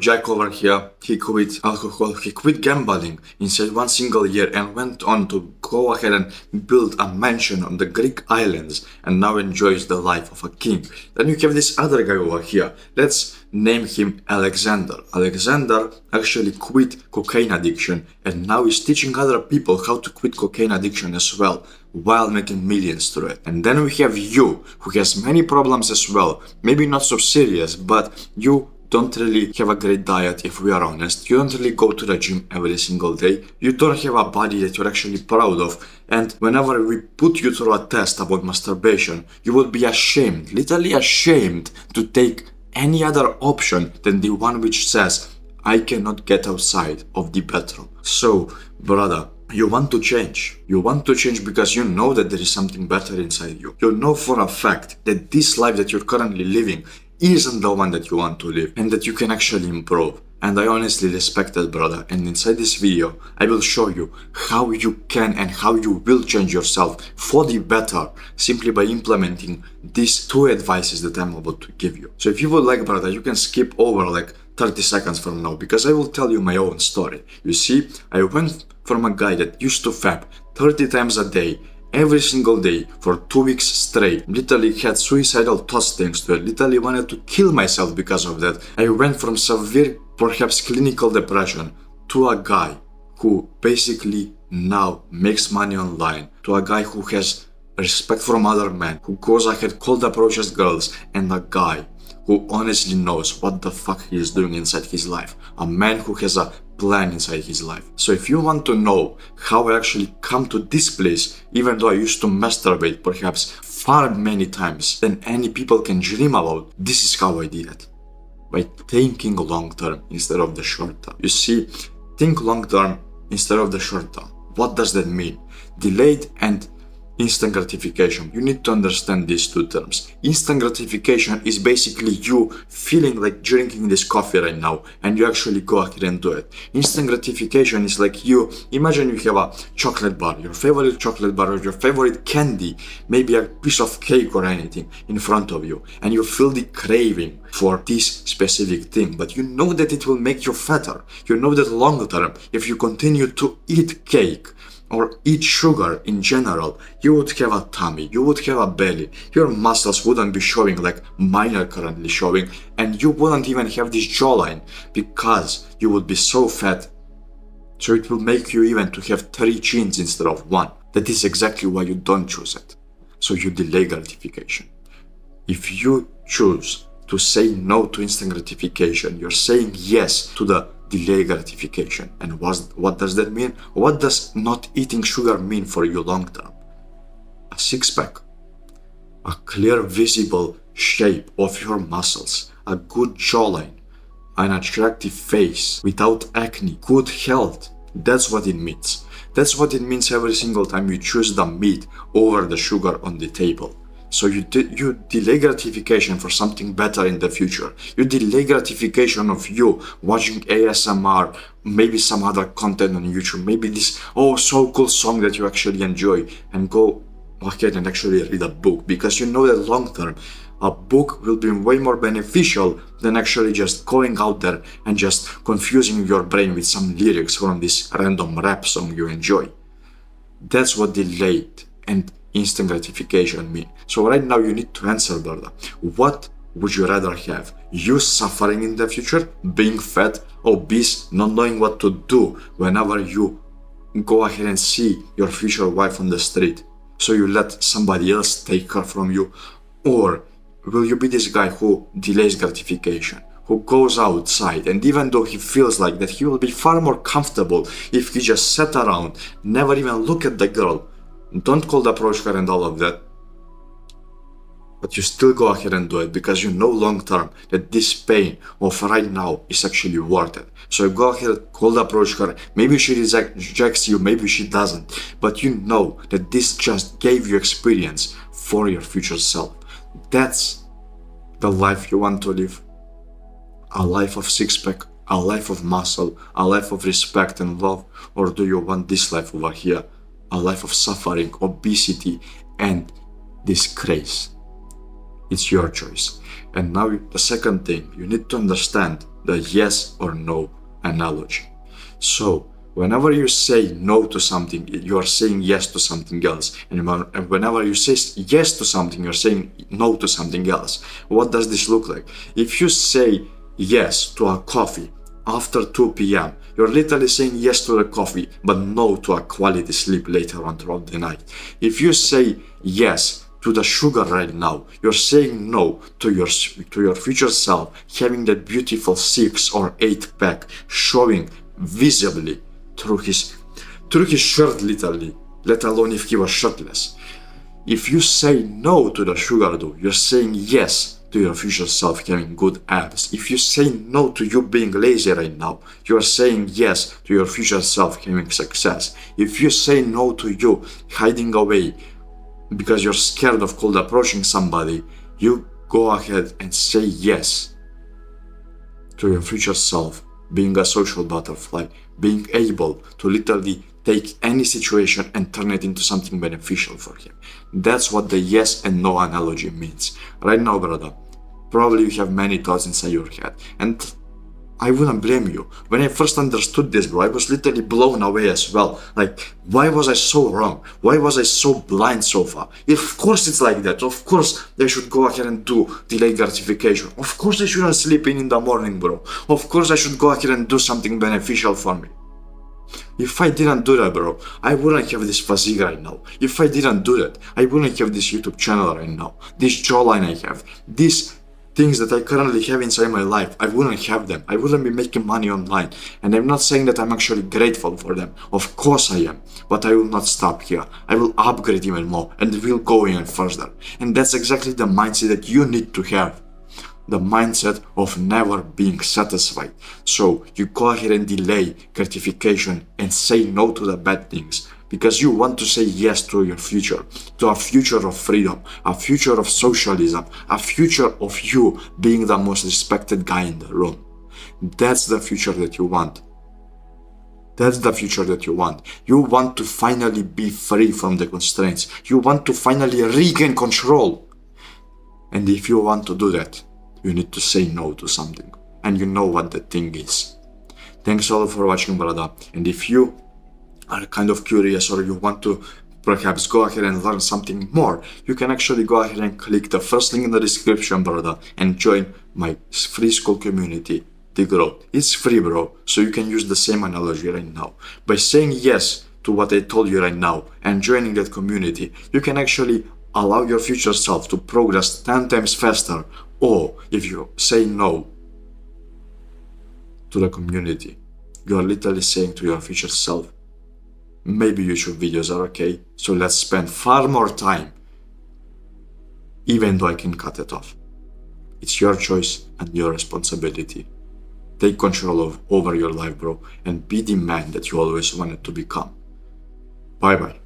Jack over here, he quit alcohol, he quit gambling inside one single year and went on to go ahead and build a mansion on the Greek islands and now enjoys the life of a king. Then you have this other guy over here. Let's name him Alexander. Alexander actually quit cocaine addiction and now is teaching other people how to quit cocaine addiction as well, while making millions through it. And then we have you, who has many problems as well, maybe not so serious, but you don't really have a great diet, if we are honest. You don't really go to the gym every single day. You don't have a body that you're actually proud of. And whenever we put you through a test about masturbation, you would be ashamed, literally ashamed, to take any other option than the one which says, I cannot get outside of the bedroom. So, brother, you want to change. You want to change because you know that there is something better inside you. You know for a fact that this life that you're currently living isn't the one that you want to live and that you can actually improve. And I honestly respect that, brother. And inside this video, I will show you how you can and how you will change yourself for the better simply by implementing these two advices that I'm about to give you. So if you would like, brother, you can skip over like 30 seconds from now because I will tell you my own story. You see, I went from a guy that used to fap 30 times a day, every single day for 2 weeks straight, literally had suicidal thoughts thanks to it, literally wanted to kill myself because of that. I went from severe, perhaps clinical depression to a guy who basically now makes money online, to a guy who has respect from other men, who goes ahead, cold approaches girls, and a guy who honestly knows what the fuck he is doing inside his life. A man who has a plan inside his life. So if you want to know how I actually come to this place, even though I used to masturbate perhaps far many times than any people can dream about, this is how I did it. By thinking long term instead of the short term. You see, think long term instead of the short term. What does that mean? Delayed and instant gratification. You need to understand these two terms. Instant gratification is basically you feeling like drinking this coffee right now and you actually go ahead and do it. Instant gratification is like you, imagine you have a chocolate bar, your favorite chocolate bar or your favorite candy, maybe a piece of cake or anything in front of you, and you feel the craving for this specific thing, but you know that it will make you fatter. You know that long term, if you continue to eat cake or eat sugar in general, you would have a tummy, you would have a belly, your muscles wouldn't be showing like mine are currently showing, and you wouldn't even have this jawline because you would be so fat. So it will make you even to have 3 chins instead of 1. That is exactly why you don't choose it. So you delay gratification. If you choose to say no to instant gratification, you're saying yes to the delay gratification. And what does that mean? What does not eating sugar mean for you long term? A six-pack, a clear visible shape of your muscles, a good jawline, an attractive face without acne, good health. That's what it means. That's what it means every single time you choose the meat over the sugar on the table. So you delay gratification for something better in the future. You delay gratification of you watching ASMR, maybe some other content on YouTube, maybe this so cool song that you actually enjoy, and go ahead and actually read a book, because you know that long term a book will be way more beneficial than actually just going out there and just confusing your brain with some lyrics from this random rap song you enjoy. That's what delayed and instant gratification mean. So right now you need to answer, brother. What would you rather have? You suffering in the future, being fat, obese, not knowing what to do whenever you go ahead and see your future wife on the street, so you let somebody else take her from you? Or will you be this guy who delays gratification, who goes outside, and even though he feels like that, he will be far more comfortable if he just sat around, never even look at the girl, don't cold approach her and all of that, but you still go ahead and do it because you know long term that this pain of right now is actually worth it. So you go ahead, cold approach her, maybe she rejects you, maybe she doesn't, but you know that this just gave you experience for your future self. That's the life you want to live. A life of six-pack, a life of muscle, a life of respect and love, or do you want this life over here? A life of suffering, obesity, and disgrace. It's your choice. And now the second thing, you need to understand the yes or no analogy. So, whenever you say no to something, you are saying yes to something else. And whenever you say yes to something, you're saying no to something else. What does this look like? If you say yes to a coffee after 2 p.m., you're literally saying yes to the coffee, but no to a quality sleep later on throughout the night. If you say yes to the sugar right now, you're saying no to your future self having that beautiful 6 or 8 pack showing visibly through his shirt, literally, let alone if he was shirtless. If you say no to the sugar though, you're saying yes to your future self having good abs. If you say no to you being lazy right now, you are saying yes to your future self having success. If you say no to you hiding away because you're scared of cold approaching somebody, you go ahead and say yes to your future self being a social butterfly, being able to literally take any situation and turn it into something beneficial for him. That's what the yes and no analogy means. Right now, brother, probably you have many thoughts inside your head, and I wouldn't blame you. When I first understood this, bro, I was literally blown away as well. Like, why was I so wrong? Why was I so blind so far? Of course it's like that. Of course they should go ahead and do delayed gratification. Of course I shouldn't sleep in the morning, bro. Of course I should go ahead and do something beneficial for me. If I didn't do that, bro, I wouldn't have this physique right now. If I didn't do that, I wouldn't have this YouTube channel right now. This jawline I have. These things that I currently have inside my life, I wouldn't have them. I wouldn't be making money online. And I'm not saying that I'm actually grateful for them. Of course I am. But I will not stop here. I will upgrade even more and will go even further. And that's exactly the mindset that you need to have. The mindset of never being satisfied. So you go ahead and delay gratification and say no to the bad things. Because you want to say yes to your future, to a future of freedom, a future of socialism, a future of you being the most respected guy in the room. That's the future that you want. That's the future that you want. You want to finally be free from the constraints. You want to finally regain control. And if you want to do that, you need to say no to something. And you know what the thing is. Thanks all for watching, brother. And if you are kind of curious or you want to perhaps go ahead and learn something more, you can actually go ahead and click the first link in the description, brother, and join my free school community, The Growth. It's free, bro, so you can use the same analogy right now. By saying yes to what I told you right now and joining that community, you can actually allow your future self to progress 10 times faster. Or if you say no to the community, you are literally saying to your future self, maybe YouTube videos are okay, so let's spend far more time, even though I can cut it off. It's your choice and your responsibility. Take control over your life, bro, and be the man that you always wanted to become. Bye bye.